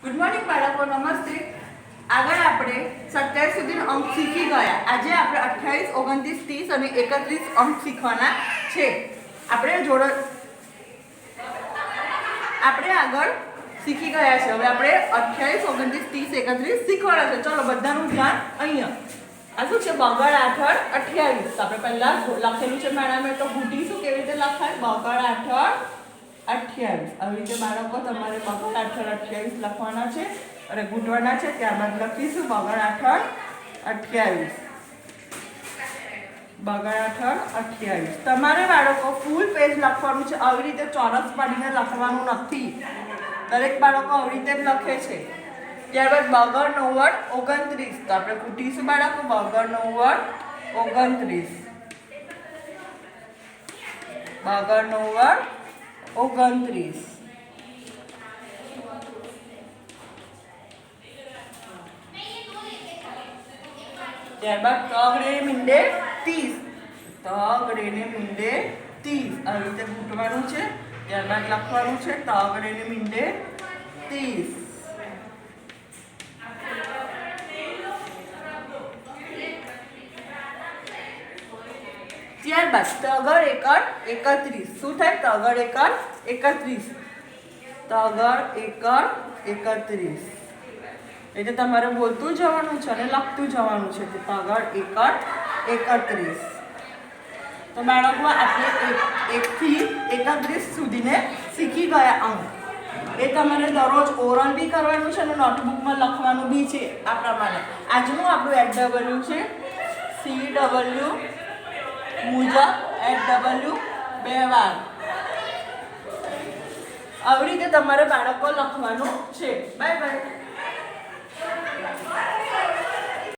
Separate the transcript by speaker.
Speaker 1: Good morning બાળકો, નમસ્તે. આગળ આપણે 27 સુધીનો અંક શીખી ગયા. આજે આપણે 28, 29, 30 અને 31 અંક શીખવાના છે. આપણે આગળ શીખી ગયા છે. હવે આપણે 28, 29, 30, 31 શીખવાના છે. ચલો બધાનું ધ્યાન અહીંયા. આ શું છે? બગડ આઠળ 28. આપણે પહેલા લખેલું છે મેડમે, તો ઘૂંટીશું કેવી રીતે લખાય? બગડ આઠળ 28. આવી રીતે બાળકો તમારે બગડ આઠળ 28 લખવાના છે અને ઘૂંટવાના છે. ત્યારબાદ લખીશું બગડ આઠળ 28. બગડ આઠળ 28. તમારે બાળકો ફૂલ પેજ લખવાનું છે. આવી રીતે ચોરસ પાડીને લખવાનું નથી. દરેક બાળકો આવી રીતે જ લખે છે. ત્યારબાદ બગડ 9 29. તો આપણે ઘૂંટીશું બાળકો બગડ 9 29. બગડ 9 29. ત્યારબાદ તગડે મીંડે 30. તગડે ને મીંડે 30. આવી રીતે ઘૂંટવાનું છે. ત્યારબાદ લખવાનું છે તગડે ને મીંડે 30. ત્યારબાદ તગડ એકડ 31. શું થાય? તગડ એકડ 31. તગડ એકડ 31. એટલે તમારે બોલતું જવાનું છે અને લખતું જવાનું છે. તગડ એકડ 31. તો બાળકો આપણે 1 થી 31 સુધીને શીખી ગયા અંક. એ તમારે દરરોજ ઓરલ બી કરવાનું છે અને નોટબુકમાં લખવાનું બી છે. આ પ્રમાણે આજનું આપણું HW છે CW મુજબ HW 2 વાર. આવી રીતે તમારે બાળકો લખવાનું છે. Bye bye.